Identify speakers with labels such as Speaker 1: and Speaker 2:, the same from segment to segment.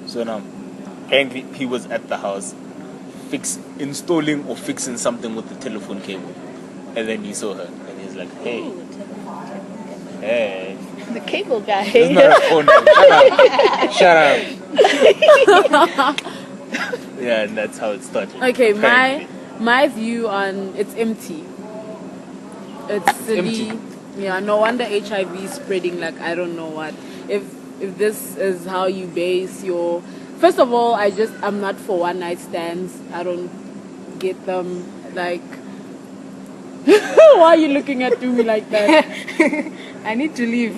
Speaker 1: So now, apparently he was at the house installing or fixing something with the telephone cable. And then he saw her and he's like, hey.
Speaker 2: Ooh, telephone.
Speaker 1: Hey.
Speaker 2: The cable guy.
Speaker 1: It's not a phone. Shut up. Yeah, and that's how it started.
Speaker 3: Okay,
Speaker 1: apparently.
Speaker 3: my view on it's empty. It's silly.
Speaker 1: Empty.
Speaker 3: Yeah, no wonder HIV is spreading like I don't know what. If this is how you base your, first of all, I'm not for one night stands. I don't get them. Like, why are you looking at me like that?
Speaker 2: I need to leave.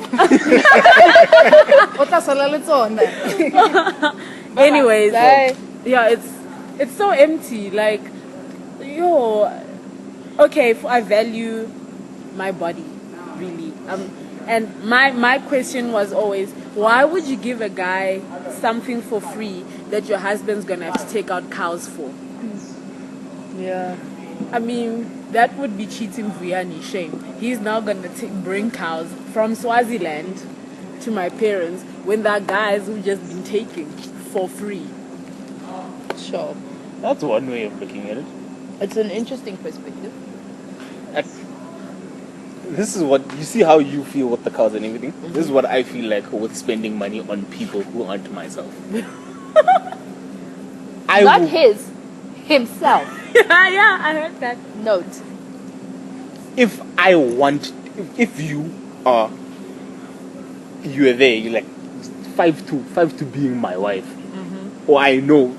Speaker 3: Anyways,
Speaker 2: Bye.
Speaker 3: yeah, it's so empty. Like, okay, I value my body, really. And my question was always, why would you give a guy something for free that your husband's gonna have to take out cows for?
Speaker 2: Yeah.
Speaker 3: I mean, that would be cheating Vuyani, shame. He's now gonna bring cows from Swaziland to my parents when there are guys who just been taking for free.
Speaker 2: Sure.
Speaker 1: That's one way of looking at it.
Speaker 2: It's an interesting perspective.
Speaker 1: This is what you see how you feel with the cows and everything. Mm-hmm. This is what I feel like with spending money on people who aren't myself.
Speaker 2: Himself.
Speaker 3: Yeah, I heard that.
Speaker 2: Note.
Speaker 1: If you're there, you're like 5'2" being my wife, or I know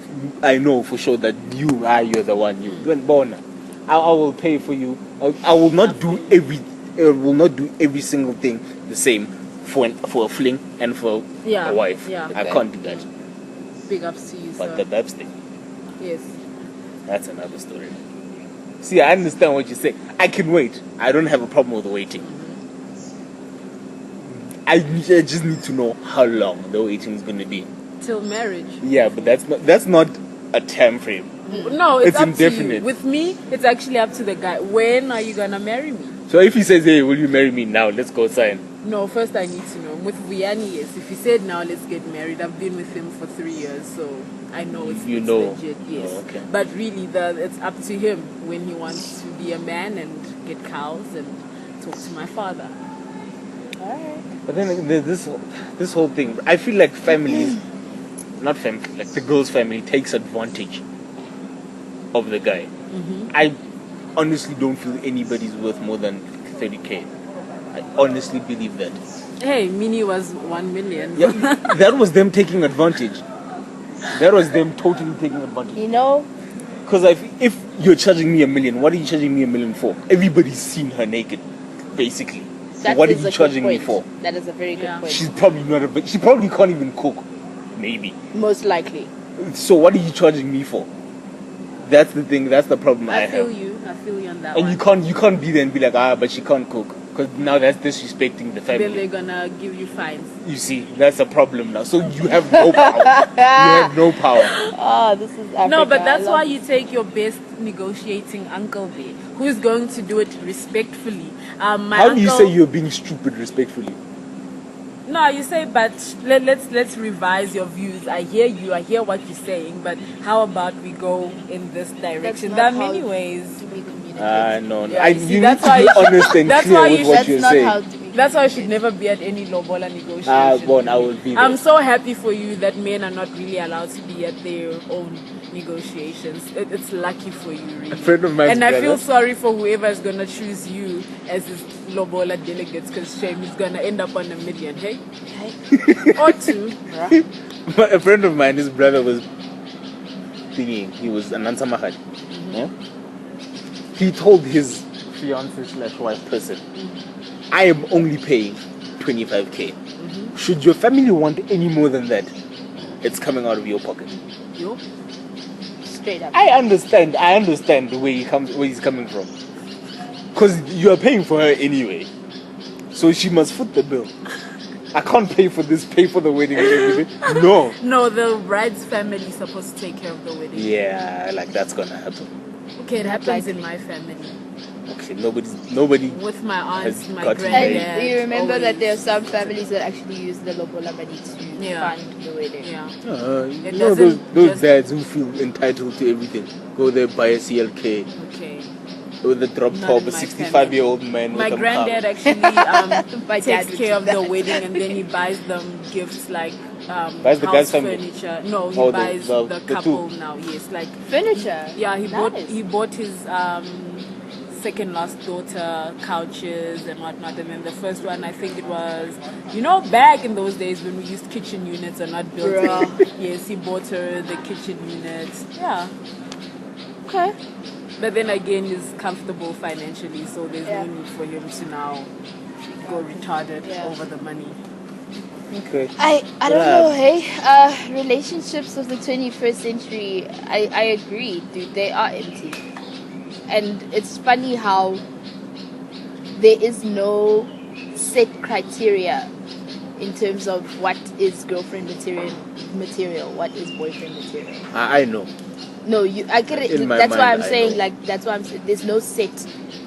Speaker 1: for sure that you're the one. You went born. I will pay for you. I will not do every single thing the same for a fling and for a wife.
Speaker 3: Yeah.
Speaker 1: I can't do that.
Speaker 3: Big ups to you,
Speaker 1: But
Speaker 3: sir.
Speaker 1: the babs thing,
Speaker 3: Yes.
Speaker 1: that's another story. See, I understand what you say. I can wait. I don't have a problem with waiting. I just need to know how long the waiting is going to be.
Speaker 3: Till marriage.
Speaker 1: Yeah, but that's not a time frame.
Speaker 3: No, it's up
Speaker 1: indefinite.
Speaker 3: to you. With me, it's actually up to the guy. When are you gonna marry me?
Speaker 1: So if he says, "Hey, will you marry me now? Let's go sign."
Speaker 3: No, first I need to know. With Vuyani, yes. If he said now, let's get married. I've been with him for 3 years, so I know it's legit. Yes.
Speaker 1: Oh, okay.
Speaker 3: But really, it's up to him when he wants to be a man and get cows and talk to my father.
Speaker 2: Alright.
Speaker 1: But then there's this whole thing. I feel like families, not family, like the girl's family takes advantage of the guy. I honestly don't feel anybody's worth more than 30K. I honestly believe that.
Speaker 3: Hey, Mini was 1 million.
Speaker 1: Yeah, that was them taking advantage. That was them totally taking advantage.
Speaker 2: You know,
Speaker 1: Because if you're charging me $1 million, what are you charging me $1 million for? Everybody's seen her naked, basically. So what are you charging me for?
Speaker 2: That is a very good point.
Speaker 1: She's probably not she probably can't even cook. Maybe.
Speaker 2: Most likely.
Speaker 1: So what are you charging me for? That's the thing. That's the problem I have.
Speaker 3: I feel you on that
Speaker 1: And
Speaker 3: one.
Speaker 1: you can't be there and be like, but she can't cook, because now that's disrespecting the
Speaker 3: Then
Speaker 1: family.
Speaker 3: they're gonna give you fines.
Speaker 1: You see, that's a problem now. So you have no power. You have no power.
Speaker 2: This is Africa.
Speaker 3: No, but that's
Speaker 2: I love
Speaker 3: why you take your best negotiating uncle there, who's going to do it respectfully. My
Speaker 1: How
Speaker 3: uncle,
Speaker 1: do you say you're being stupid respectfully?
Speaker 3: No, you say, but let's revise your views. I hear you. I hear what you're saying, but how about we go in this direction? There are many ways.
Speaker 2: to be communicated.
Speaker 1: No.
Speaker 3: Yeah,
Speaker 1: You
Speaker 3: you see,
Speaker 1: need
Speaker 3: that's
Speaker 1: to
Speaker 3: why
Speaker 1: be
Speaker 3: you should-
Speaker 1: honest and
Speaker 3: that's
Speaker 1: clear
Speaker 3: why you
Speaker 1: with what
Speaker 2: That's
Speaker 1: you're
Speaker 2: not
Speaker 1: saying.
Speaker 2: how to be
Speaker 3: That's why I should never be at any lobola negotiation.
Speaker 1: I will be there.
Speaker 3: I'm so happy for you that men are not really allowed to be at their own negotiations. It's lucky for you, really.
Speaker 1: A friend of mine's
Speaker 3: and I feel
Speaker 1: brother-
Speaker 3: sorry for whoever is gonna choose you as his lobola delegates, because shame he's gonna end up on $1 million, hey? Or two.
Speaker 1: But a friend of mine, his brother was thinking, he was an Ansamahad. Yeah? He told his fiance/wife person, I am only paying 25K. Should your family want any more than that, it's coming out of your pocket.
Speaker 3: Yo.
Speaker 2: straight up.
Speaker 1: I understand where he's coming from. Because you are paying for her anyway. So she must foot the bill. I can't pay for this, pay for the wedding and everything. No.
Speaker 3: No, the bride's family is supposed to take care of the wedding.
Speaker 1: Yeah, like that's gonna happen.
Speaker 3: Okay, it happens in my family.
Speaker 1: Okay, nobody.
Speaker 3: With my aunts,
Speaker 1: Has
Speaker 3: my
Speaker 1: got
Speaker 3: granddad.
Speaker 1: married.
Speaker 2: And do you remember that there are
Speaker 3: always.
Speaker 2: some families that actually use the lobola money to
Speaker 3: Yeah.
Speaker 2: fund the wedding?
Speaker 3: Yeah.
Speaker 1: You
Speaker 3: It
Speaker 1: know those
Speaker 3: doesn't just-
Speaker 1: dads who feel entitled to everything. Go there, buy a CLK
Speaker 3: Okay.
Speaker 1: with a drop
Speaker 3: Not
Speaker 1: top,
Speaker 3: in
Speaker 1: a
Speaker 3: my
Speaker 1: 65-year-old man
Speaker 3: My
Speaker 1: with a
Speaker 3: granddad
Speaker 1: car.
Speaker 3: actually
Speaker 2: My dad
Speaker 3: takes
Speaker 2: would
Speaker 3: care
Speaker 2: do
Speaker 3: of the
Speaker 2: that.
Speaker 3: wedding, and then he buys them gifts like
Speaker 1: Buys the
Speaker 3: house
Speaker 1: guy's family?
Speaker 3: furniture. No, he
Speaker 1: Oh, the-
Speaker 3: buys
Speaker 1: the-
Speaker 3: the
Speaker 1: the
Speaker 3: couple
Speaker 1: two.
Speaker 3: now. Yes, like
Speaker 2: Furniture.
Speaker 3: yeah,
Speaker 2: Nice.
Speaker 3: he bought his second last daughter couches and whatnot, and then the first one, I think it was, back in those days when we used kitchen units and not built
Speaker 2: Bruh.
Speaker 3: in. Yes, he bought her the kitchen units. Yeah.
Speaker 2: Okay.
Speaker 3: But then again, he's comfortable financially, so there's
Speaker 2: Yeah.
Speaker 3: no need for him to now go retarded
Speaker 2: Yeah.
Speaker 3: over the money.
Speaker 1: Okay.
Speaker 2: I don't
Speaker 1: Yeah.
Speaker 2: know, hey. Relationships of the 21st century, I agree, dude. They are empty. And it's funny how there is no set criteria in terms of what is girlfriend material, what is boyfriend material.
Speaker 1: I know.
Speaker 2: No, I get it.
Speaker 1: In my
Speaker 2: That's why
Speaker 1: mind,
Speaker 2: I'm
Speaker 1: I
Speaker 2: saying,
Speaker 1: know.
Speaker 2: like, that's why I'm saying there's no set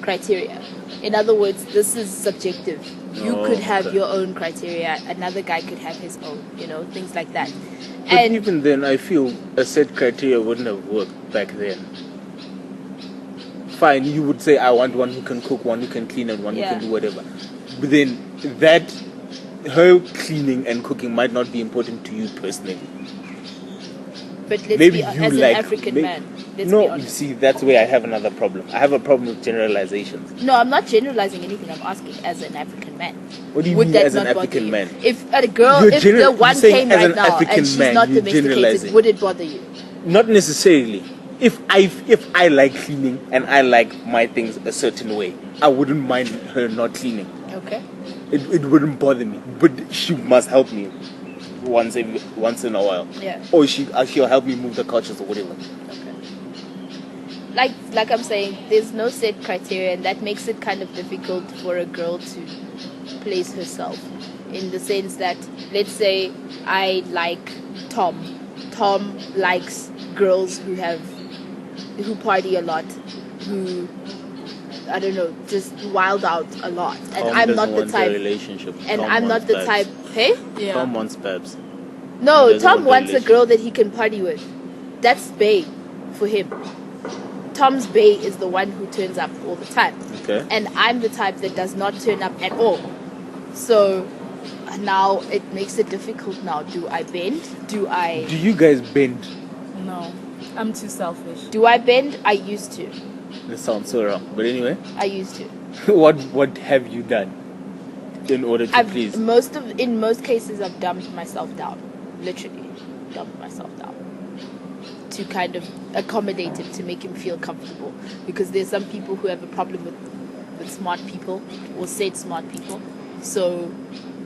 Speaker 2: criteria. In other words, this is subjective. You
Speaker 1: Oh,
Speaker 2: could have
Speaker 1: okay.
Speaker 2: your own criteria. Another guy could have his own. Things like that.
Speaker 1: But
Speaker 2: And
Speaker 1: even then, I feel a set criteria wouldn't have worked back then. Fine, you would say, I want one who can cook, one who can clean, and one
Speaker 2: Yeah.
Speaker 1: who can do whatever. But then her cleaning and cooking might not be important to you personally.
Speaker 2: but let's
Speaker 1: Maybe
Speaker 2: be
Speaker 1: you
Speaker 2: as
Speaker 1: like
Speaker 2: an African man. Let's be
Speaker 1: No, you
Speaker 2: honest.
Speaker 1: see, that's where I have another problem. I have a problem with generalizations.
Speaker 2: No, I'm not generalizing anything. I'm asking as an African man.
Speaker 1: What do you
Speaker 2: Would
Speaker 1: mean
Speaker 2: that
Speaker 1: as an
Speaker 2: not bother
Speaker 1: African
Speaker 2: you?
Speaker 1: man?
Speaker 2: If a girl,
Speaker 1: You're
Speaker 2: if
Speaker 1: you're
Speaker 2: the one
Speaker 1: saying
Speaker 2: came
Speaker 1: as
Speaker 2: right
Speaker 1: an
Speaker 2: now
Speaker 1: African
Speaker 2: and she's
Speaker 1: man,
Speaker 2: not
Speaker 1: you're
Speaker 2: domesticated,
Speaker 1: generalizing.
Speaker 2: would it bother you?
Speaker 1: Not necessarily. If I like cleaning and I like my things a certain way, I wouldn't mind her not cleaning.
Speaker 2: Okay.
Speaker 1: It wouldn't bother me. But she must help me once in a while.
Speaker 2: Yeah.
Speaker 1: Or she'll help me move the couches or whatever.
Speaker 2: Okay. Like I'm saying, there's no set criteria, and that makes it kind of difficult for a girl to place herself. In the sense that, let's say I like Tom. Tom likes girls who party a lot, who, I don't know, just wild out a lot. And
Speaker 1: Tom
Speaker 2: I'm
Speaker 1: doesn't
Speaker 2: not the
Speaker 1: want a
Speaker 2: type.
Speaker 1: relationship.
Speaker 2: And
Speaker 1: Tom
Speaker 2: I'm not
Speaker 1: wants
Speaker 2: the
Speaker 1: babes.
Speaker 2: type. Hey?
Speaker 3: Yeah.
Speaker 1: Tom wants babes.
Speaker 2: No,
Speaker 1: He doesn't
Speaker 2: Tom
Speaker 1: want
Speaker 2: wants
Speaker 1: a
Speaker 2: a girl that he can party with. That's bae for him. Tom's bae is the one who turns up all the time.
Speaker 1: Okay.
Speaker 2: And I'm the type that does not turn up at all. So now it makes it difficult now. Do I bend?
Speaker 1: Do you guys bend?
Speaker 3: No, I'm too selfish.
Speaker 2: Do I bend? I used to.
Speaker 1: That sounds so wrong. But anyway,
Speaker 2: I used to.
Speaker 1: what have you done in order to please?
Speaker 2: In most cases I've dumped myself down. Literally dumped myself down. To kind of accommodate him, to make him feel comfortable. Because there's some people who have a problem with smart people, or said smart people. So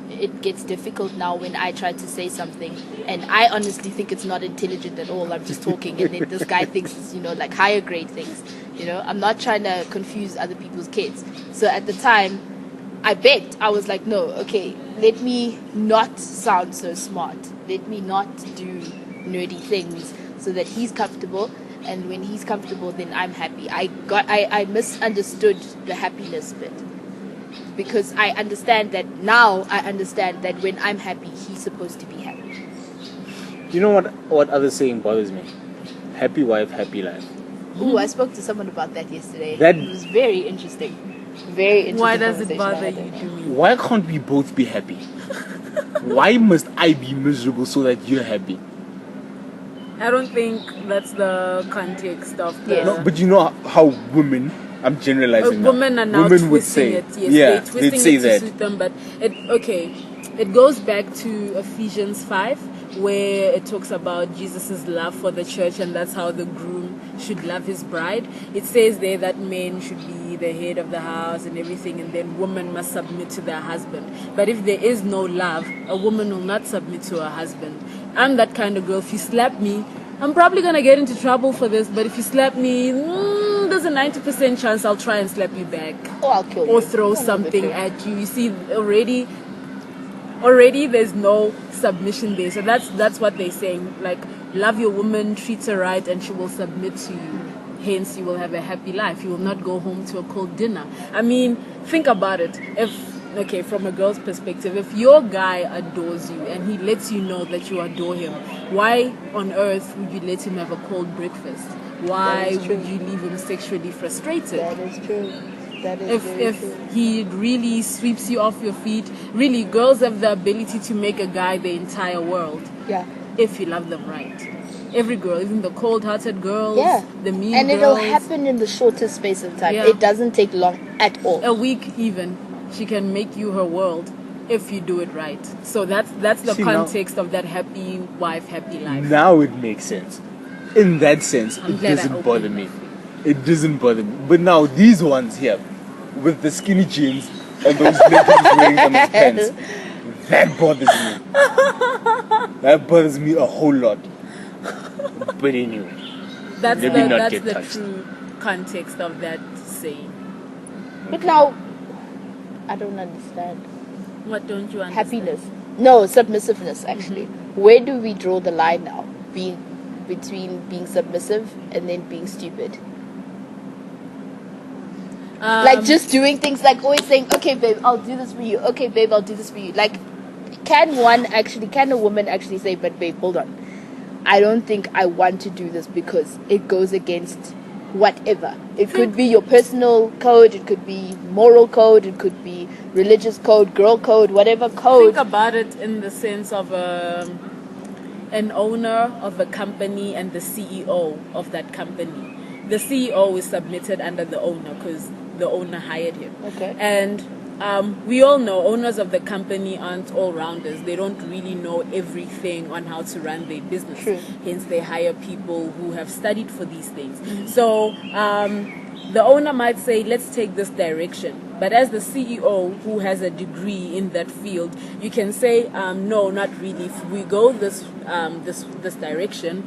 Speaker 2: it gets difficult now when I try to say something and I honestly think it's not intelligent at all. I'm just talking and then this guy thinks it's, like higher grade things. I'm not trying to confuse other people's kids. So at the time I begged. I was like, no, okay, let me not sound so smart. Let me not do nerdy things so that he's comfortable, and when he's comfortable then I'm happy. I misunderstood the happiness bit. Because I understand that when I'm happy, he's supposed to be happy.
Speaker 1: You know what other saying bothers me? Happy wife, happy life.
Speaker 2: Ooh, I spoke to someone about that yesterday.
Speaker 1: That-
Speaker 2: It was very interesting. Very interesting.
Speaker 3: Why does it
Speaker 2: conversation I
Speaker 3: bother
Speaker 2: had
Speaker 3: you,
Speaker 2: there.
Speaker 3: Dumi?
Speaker 1: Why can't we both be happy? Why must I be miserable so that you're happy?
Speaker 3: I don't think that's the context of the.
Speaker 2: Yes.
Speaker 1: No, but you know how women, I'm generalizing now.
Speaker 3: Women are now
Speaker 1: Women would
Speaker 3: twisting
Speaker 1: say,
Speaker 3: it. Yes,
Speaker 1: yeah,
Speaker 3: they're twisting
Speaker 1: they'd say
Speaker 3: it
Speaker 1: that.
Speaker 3: to suit them. But it goes back to Ephesians 5, where it talks about Jesus' love for the church, and that's how the groom should love his bride. It says there that men should be the head of the house and everything, and then women must submit to their husband. But if there is no love, a woman will not submit to her husband. I'm that kind of girl. If you slap me, I'm probably gonna get into trouble for this, but if you slap me, there's a 90% chance I'll try and slap you back.
Speaker 2: Or I'll kill you.
Speaker 3: Or throw something at you. You see, already there's no submission there. So that's what they're saying. Like, love your woman, treat her right, and she will submit to you. hence you will have a happy life. You will not go home to a cold dinner. I mean, think about it. Okay, from a girl's perspective, if your guy adores you and he lets you know that you adore him, why on earth would you let him have a cold breakfast? Why would you leave him sexually frustrated?
Speaker 2: That is true. That is very true.
Speaker 3: If he really sweeps you off your feet, really, girls have the ability to make a guy the entire world.
Speaker 2: Yeah.
Speaker 3: If you love them right. Every girl, even the cold-hearted girls,
Speaker 2: Yeah.
Speaker 3: the mean
Speaker 2: And
Speaker 3: girls.
Speaker 2: it'll happen in the shortest space of time.
Speaker 3: Yeah.
Speaker 2: It doesn't take long at all.
Speaker 3: A week even. She can make you her world if you do it right. So that's the
Speaker 1: See, now-
Speaker 3: context of that happy wife, happy life.
Speaker 1: Now it makes sense. In that sense,
Speaker 3: I'm
Speaker 1: it
Speaker 3: glad I
Speaker 1: doesn't
Speaker 3: opened
Speaker 1: bother me. It doesn't bother me. But now these ones here, with the skinny jeans and those leggings wearing them as pants, that bothers me. That bothers me a whole lot. But anyway,
Speaker 3: That's
Speaker 1: Let me not
Speaker 3: that's
Speaker 1: get
Speaker 3: the
Speaker 1: touched.
Speaker 3: true context of that saying.
Speaker 2: But now, I don't understand.
Speaker 3: What don't you understand?
Speaker 2: Happiness. No, submissiveness, actually. Where do we draw the line now? Between being submissive and then being stupid? Like just doing things like always saying, okay, babe, I'll do this for you. Okay, babe, I'll do this for you. Like, can a woman actually say, but babe, hold on. I don't think I want to do this because it goes against whatever. It could be your personal code, it could be moral code, it could be religious code, girl code, whatever code.
Speaker 3: Think about it in the sense of an owner of a company and the CEO of that company. The CEO is submitted under the owner because the owner hired him.
Speaker 2: Okay.
Speaker 3: And we all know owners of the company aren't all-rounders. They don't really know everything on how to run their business.
Speaker 2: True.
Speaker 3: Hence, they hire people who have studied for these things. So the owner might say, let's take this direction. But as the CEO who has a degree in that field, you can say, no, not really. If we go this direction,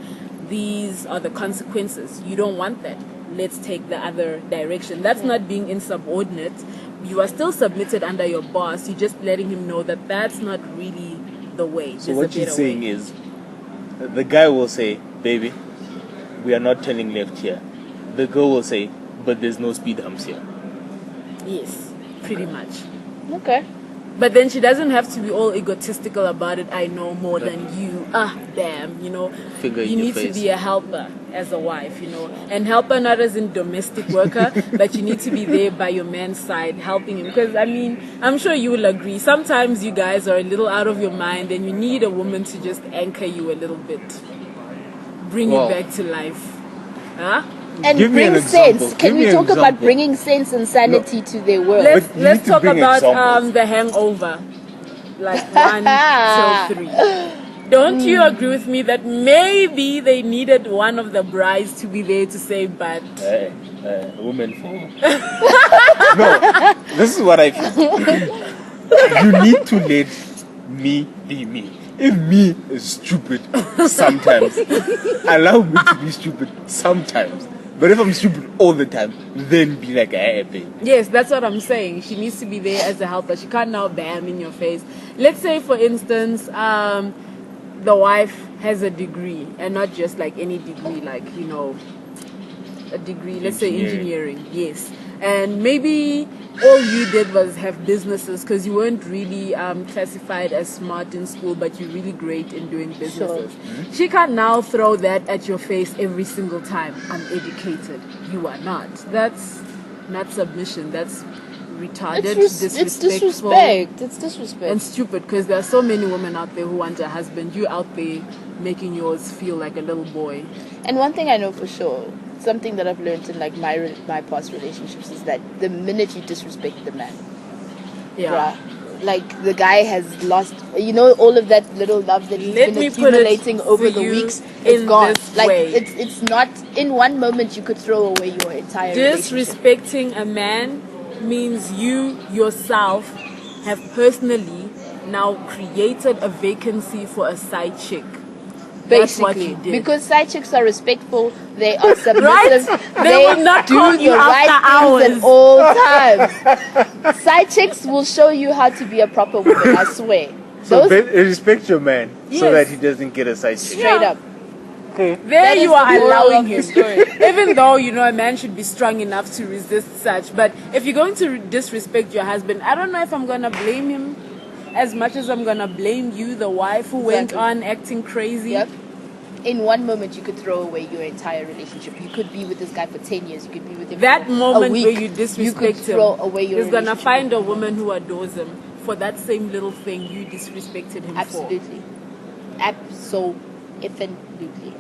Speaker 3: these are the consequences. You don't want that. Let's take the other direction. That's not being insubordinate. You are still submitted under your boss. You're just letting him know that that's not really the way.
Speaker 1: so
Speaker 3: There's
Speaker 1: what
Speaker 3: a
Speaker 1: she's
Speaker 3: better
Speaker 1: saying
Speaker 3: way.
Speaker 1: is, the guy will say, baby, we are not turning left here. The girl will say, but there's no speed humps here.
Speaker 3: Yes, pretty much.
Speaker 2: Okay.
Speaker 3: But then she doesn't have to be all egotistical about it. I know more than you. Damn,
Speaker 1: Finger in
Speaker 3: you
Speaker 1: your
Speaker 3: need
Speaker 1: face.
Speaker 3: to be a helper as a wife, and helper not as in domestic worker, but you need to be there by your man's side helping him. Because I mean, I'm sure you will agree. Sometimes you guys are a little out of your mind, and you need a woman to just anchor you a little bit, bring
Speaker 1: Well-
Speaker 3: you back to life, huh?
Speaker 2: And
Speaker 1: Give me an
Speaker 2: bring
Speaker 1: example.
Speaker 2: sense.
Speaker 1: Give
Speaker 2: Can
Speaker 1: me
Speaker 2: we
Speaker 1: an
Speaker 2: talk about
Speaker 1: example.
Speaker 2: bringing sense and sanity to their world?
Speaker 3: Let's
Speaker 1: But you
Speaker 3: let's
Speaker 1: need to
Speaker 3: talk
Speaker 1: bring
Speaker 3: about
Speaker 1: examples.
Speaker 3: The Hangover, like 1 till 3. Don't you agree with me that maybe they needed one of the brides to be there to say, but
Speaker 1: Women for. No, this is what I feel. You need to let me be me. If me is stupid sometimes, allow me to be stupid sometimes. But if I'm stupid all the time, then be like, babe.
Speaker 3: yes, that's what I'm saying. She needs to be there as a helper. She can't now bam in your face. Let's say, for instance, the wife has a degree, and not just like any degree, like, a degree, let's say engineering, yes. And maybe all you did was have businesses because you weren't really classified as smart in school, but you're really great in doing businesses. She can't now throw that at your face every single time. I'm educated. You are not. That's not submission. That's retarded,
Speaker 2: It's
Speaker 3: disrespectful,
Speaker 2: disrespect. It's disrespect.
Speaker 3: and stupid, because there are so many women out there who want a husband. You out there making yours feel like a little boy.
Speaker 2: And one thing I know for sure, something that I've learned in like my past relationships, is that the minute you disrespect the man,
Speaker 3: Yeah.
Speaker 2: bruh, like the guy has lost, all of that little love that he's
Speaker 3: Let
Speaker 2: been
Speaker 3: me put it
Speaker 2: accumulating over
Speaker 3: for
Speaker 2: the
Speaker 3: you
Speaker 2: weeks. It's
Speaker 3: in
Speaker 2: gone.
Speaker 3: this
Speaker 2: Like
Speaker 3: way.
Speaker 2: it's not in one moment you could throw away your entire relationship.
Speaker 3: Disrespecting a man means you yourself have personally now created a vacancy for a side chick. That's what
Speaker 2: Basically,
Speaker 3: you did.
Speaker 2: because side chicks are respectful, they are submissive,
Speaker 3: Right? They will not
Speaker 2: do
Speaker 3: call
Speaker 2: the
Speaker 3: you
Speaker 2: right
Speaker 3: after
Speaker 2: things
Speaker 3: hours.
Speaker 2: at all times. Side chicks will show you how to be a proper woman, I swear.
Speaker 1: So
Speaker 2: Those
Speaker 1: respect your man so
Speaker 3: Yes.
Speaker 1: that he doesn't get a side chick.
Speaker 2: straight up.
Speaker 1: Okay.
Speaker 3: There
Speaker 2: That is
Speaker 3: you are
Speaker 2: the moral
Speaker 3: allowing
Speaker 2: of the
Speaker 3: him.
Speaker 2: story.
Speaker 3: Even though, a man should be strong enough to resist such. But if you're going to disrespect your husband, I don't know if I'm going to blame him as much as I'm going to blame you, the wife, who went
Speaker 2: Exactly.
Speaker 3: on acting crazy.
Speaker 2: Yep. In one moment, you could throw away your entire relationship. You could be with this guy for 10 years. You could be with him
Speaker 3: That
Speaker 2: for
Speaker 3: moment
Speaker 2: a week.
Speaker 3: where you disrespect
Speaker 2: could
Speaker 3: him,
Speaker 2: throw away your
Speaker 3: he's going to
Speaker 2: relationship.
Speaker 3: find a woman who adores him for that same little thing you disrespected him for.
Speaker 2: Absolutely. Absolutely.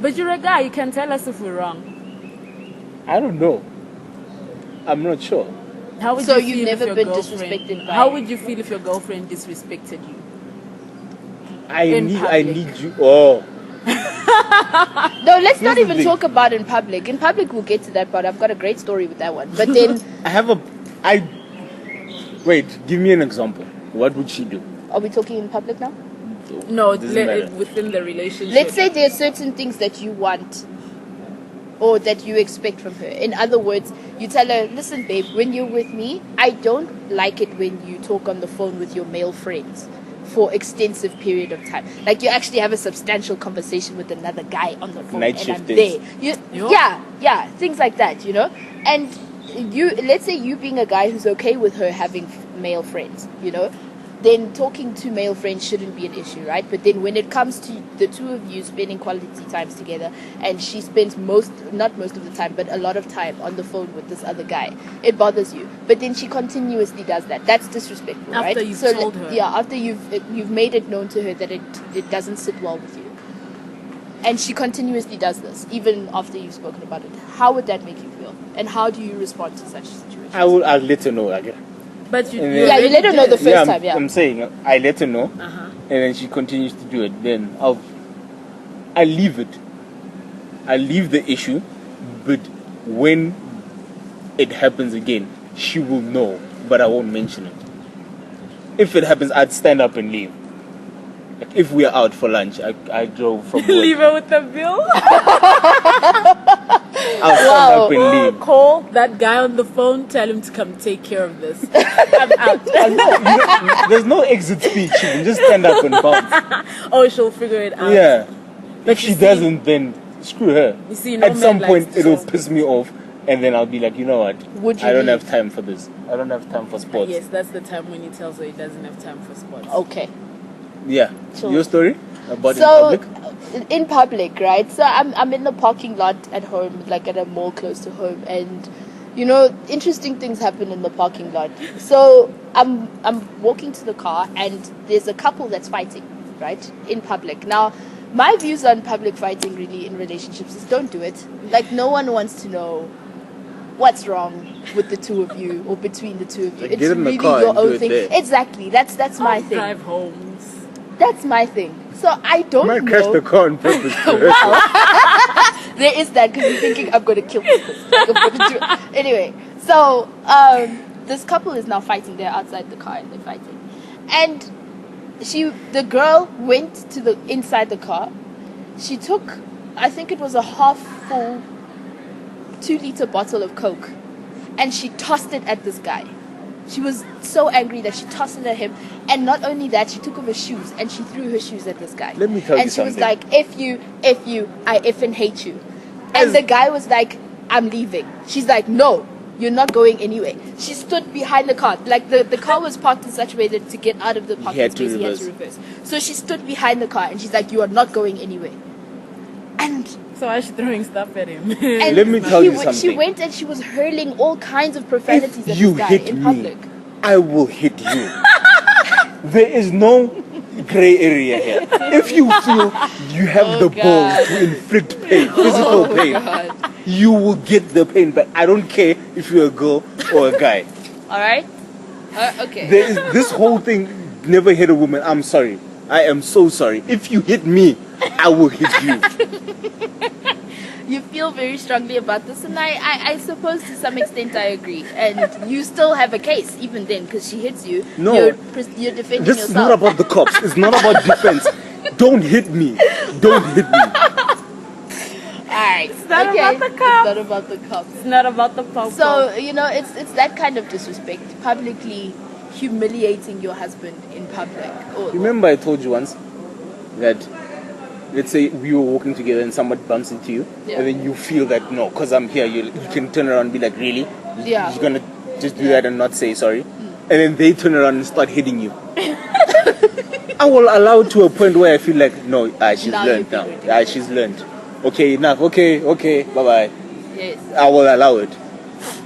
Speaker 3: But you're a guy, you can tell us if we're wrong.
Speaker 1: I don't know. I'm not sure.
Speaker 3: How would
Speaker 2: So
Speaker 3: you
Speaker 2: you've
Speaker 3: feel if
Speaker 2: never
Speaker 3: your
Speaker 2: been
Speaker 3: girlfriend-
Speaker 2: disrespected by-
Speaker 3: How would you feel if your girlfriend disrespected you?
Speaker 1: I
Speaker 3: In
Speaker 1: need
Speaker 3: public.
Speaker 1: you. Oh,
Speaker 2: No, let's not
Speaker 1: Here's the
Speaker 2: even
Speaker 1: thing.
Speaker 2: talk about in public. In public, we'll get to that part. I've got a great story with that one. But then,
Speaker 1: wait. Give me an example. What would she do?
Speaker 2: are we talking in public now?
Speaker 3: No,
Speaker 1: Doesn't matter.
Speaker 3: within the relationship.
Speaker 2: Let's say there are certain things that you want or that you expect from her. In other words, you tell her, listen, babe, when you're with me, I don't like it when you talk on the phone with your male friends for extensive period of time. Like you actually have a substantial conversation with another guy on the phone
Speaker 1: Night
Speaker 2: and
Speaker 1: shift
Speaker 2: I'm
Speaker 1: things.
Speaker 2: there.
Speaker 3: Yeah.
Speaker 2: Yeah, things like that, And let's say you being a guy who's okay with her having male friends, then talking to male friends shouldn't be an issue, right? But then when it comes to the two of you spending quality times together and she spends not most of the time, but a lot of time on the phone with this other guy, it bothers you. But then she continuously does that. That's disrespectful, right?
Speaker 3: After you've told her.
Speaker 2: Yeah, after you've made it known to her that it doesn't sit well with you. And she continuously does this, even after you've spoken about it. How would that make you feel? And how do you respond to such situations?
Speaker 1: I'll let her know. Like,
Speaker 3: But you
Speaker 1: Yeah,
Speaker 2: you
Speaker 3: already
Speaker 2: let her know the
Speaker 3: did.
Speaker 2: first time, yeah.
Speaker 1: I'm saying I let her know,
Speaker 3: Uh-huh.
Speaker 1: and then she continues to do it. Then I leave it. I leave the issue, but when it happens again, she will know, but I won't mention it. If it happens, I'd stand up and leave. Like if we are out for lunch, I drove from
Speaker 3: Leave
Speaker 1: work.
Speaker 3: her with the bill.
Speaker 1: I'll stand up and leave.
Speaker 3: Call that guy on the phone. Tell him to come take care of this. I'm out.
Speaker 1: There's no exit speech. You can just stand up and bounce.
Speaker 3: Oh, she'll figure it out.
Speaker 1: Yeah.
Speaker 3: But
Speaker 1: If she
Speaker 3: you see-
Speaker 1: doesn't, then screw her.
Speaker 3: You see, no
Speaker 1: At some
Speaker 3: man
Speaker 1: point,
Speaker 3: likes
Speaker 1: it'll
Speaker 3: to-
Speaker 1: piss me off, and then I'll be like, you know what?
Speaker 2: Would you
Speaker 1: I don't
Speaker 2: leave?
Speaker 1: have time for this. I don't have time for sports.
Speaker 3: Yes, that's the time when he tells her he doesn't have time for sports.
Speaker 2: Okay.
Speaker 1: Yeah.
Speaker 2: So-
Speaker 1: Your story about
Speaker 2: So
Speaker 1: in public?
Speaker 2: in public, right? So I'm in the parking lot at home, like at a mall close to home, and interesting things happen in the parking lot. So I'm walking to the car, and there's a couple that's fighting, right, in public. Now, my views on public fighting really in relationships is don't do it. Like no one wants to know what's wrong with the two of you or between the two of you.
Speaker 1: Like,
Speaker 2: It's
Speaker 1: get in the
Speaker 2: really
Speaker 1: car
Speaker 2: your
Speaker 1: and do
Speaker 2: own
Speaker 1: it
Speaker 2: thing.
Speaker 1: there.
Speaker 2: Exactly. That's my thing.
Speaker 3: Drive homes.
Speaker 2: That's my thing. So I don't
Speaker 1: I might
Speaker 2: know.
Speaker 1: crash the car on purpose.
Speaker 2: There is that because you're thinking I'm going to kill this person. Like, I'm going to do it. Anyway, so this couple is now fighting. They're outside the car and they're fighting, and the girl went to the inside the car. She took, I think it was a half full 2-liter bottle of Coke, and she tossed it at this guy. She was so angry that she tossed it at him, and not only that, she took off her shoes and she threw her shoes at this guy.
Speaker 1: Let me tell you
Speaker 2: and she was
Speaker 1: something.
Speaker 2: like, "If you, I effing hate you." And
Speaker 1: As-
Speaker 2: the guy was like, "I'm leaving." She's like, "No, you're not going anyway." She stood behind the car. Like the car was parked in such a way that to get out of the parking
Speaker 1: had to
Speaker 2: space, he had to reverse. So she stood behind the car and she's like, "You are not going anyway." And
Speaker 3: So I should throwing stuff at him.
Speaker 2: and
Speaker 1: Let me tell you
Speaker 2: She
Speaker 1: something.
Speaker 2: went and she was hurling all kinds of profanities
Speaker 1: If
Speaker 2: at
Speaker 1: you
Speaker 2: this guy
Speaker 1: hit
Speaker 2: in
Speaker 1: me,
Speaker 2: public.
Speaker 1: I will hit you. There is no gray area here. If you feel you have the balls to inflict pain, physical pain, you will get the pain. But I don't care if you're a girl or a guy.
Speaker 2: All right. Okay.
Speaker 1: There is this whole thing. Never hit a woman. I'm sorry. I am so sorry. If you hit me, I will hit you.
Speaker 2: You feel very strongly about this, and I suppose to some extent I agree. And you still have a case, even then, because she hits you.
Speaker 1: No.
Speaker 2: You're defending
Speaker 1: This
Speaker 2: yourself.
Speaker 1: is not about the cops. It's not about defense. Don't hit me. Don't hit me.
Speaker 2: Alright.
Speaker 3: It's not
Speaker 2: okay.
Speaker 3: about the cops.
Speaker 2: It's not about the cops.
Speaker 3: It's not about the pop.
Speaker 2: So, it's that kind of disrespect. Publicly humiliating your husband in public. Or,
Speaker 1: Remember I told you once that let's say we were walking together and someone bumps into you,
Speaker 2: Yeah.
Speaker 1: and then you feel that no, because I'm here, you can turn around and be like, really?
Speaker 2: Yeah.
Speaker 1: You're gonna just do that and not say sorry? And then they turn around and start hitting you. I will allow it to a point where I feel like, no, she's
Speaker 2: Now
Speaker 1: learned
Speaker 2: you feel
Speaker 1: now.
Speaker 2: ridiculous.
Speaker 1: She's learned. Okay, enough. Okay, bye bye.
Speaker 2: Yes.
Speaker 1: I will allow it.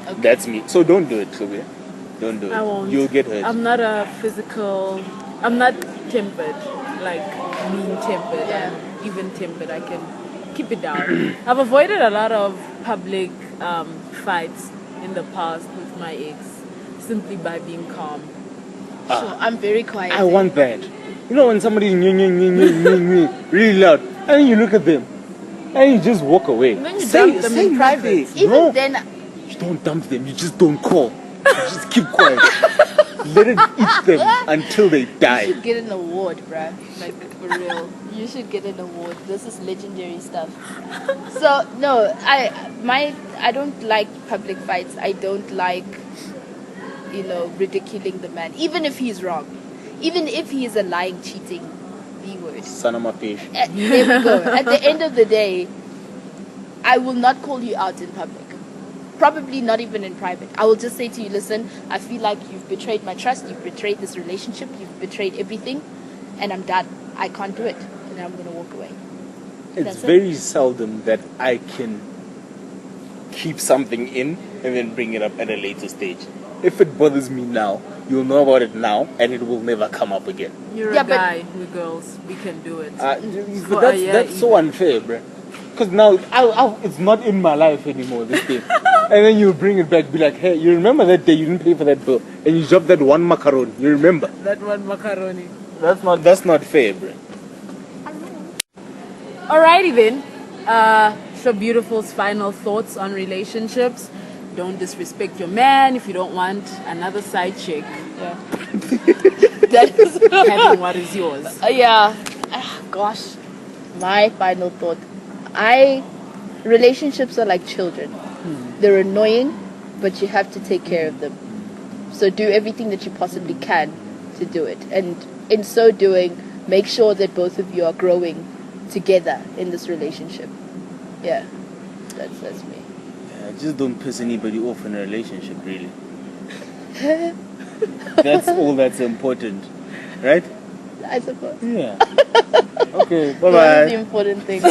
Speaker 2: Okay.
Speaker 1: That's me. So don't do it, Chloe. Don't do it.
Speaker 3: I won't.
Speaker 1: You'll get hurt.
Speaker 3: I'm not I'm not tempered, like mean tempered,
Speaker 2: Yeah.
Speaker 3: and even tempered. I can keep it down. I've avoided a lot of public fights in the past with my ex simply by being calm.
Speaker 2: Sure, I'm very quiet.
Speaker 1: I want that. You know when somebody's really loud, and then you look at them, and you just walk away.
Speaker 2: When you
Speaker 1: Say-
Speaker 2: dump them
Speaker 1: say
Speaker 2: in private.
Speaker 1: nothing.
Speaker 2: Even
Speaker 1: No.
Speaker 2: then,
Speaker 1: You don't dump them, you just don't call. You just keep quiet. Let it eat them until they
Speaker 2: you
Speaker 1: die.
Speaker 2: should get an award, bruh. Like, for real. You should get an award. This is legendary stuff. So, no, I don't like public fights. I don't like, ridiculing the man. Even if he's wrong. Even if he is a lying, cheating B-word.
Speaker 1: Son of my fish.
Speaker 2: There we go. At the end of the day, I will not call you out in public. Probably not even in private. I will just say to you, listen, I feel like you've betrayed my trust, you've betrayed this relationship, you've betrayed everything, and I'm done. I can't do it. And I'm going to walk away.
Speaker 1: It's
Speaker 2: That's it.
Speaker 1: very seldom that I can keep something in and then bring it up at a later stage. If it bothers me now, you'll know about it now, and it will never come up again.
Speaker 3: You're
Speaker 2: Yeah,
Speaker 3: a
Speaker 2: but-
Speaker 3: guy, we girls, we can do it.
Speaker 1: But that's so unfair, bruh. Because now it's not in my life anymore, this thing. And then you bring it back, be like, hey, you remember that day you didn't pay for that bill, and you dropped that one macaron. You remember?
Speaker 3: That one macaroni.
Speaker 1: That's not fair, bruh.
Speaker 3: Alrighty then. So Beautiful's final thoughts on relationships. Don't disrespect your man if you don't want another side chick
Speaker 2: Yeah. That is.
Speaker 3: having what is yours.
Speaker 2: Yeah. Gosh. My final thought. Relationships are like children. They're annoying, but you have to take care of them. So do everything that you possibly can to do it. And in so doing, make sure that both of you are growing together in this relationship. Yeah. That's me.
Speaker 1: Yeah, just don't piss anybody off in a relationship, really. That's all that's important, right?
Speaker 2: I suppose.
Speaker 1: Yeah. Okay,
Speaker 2: Those are the
Speaker 1: bye-bye.
Speaker 2: important things.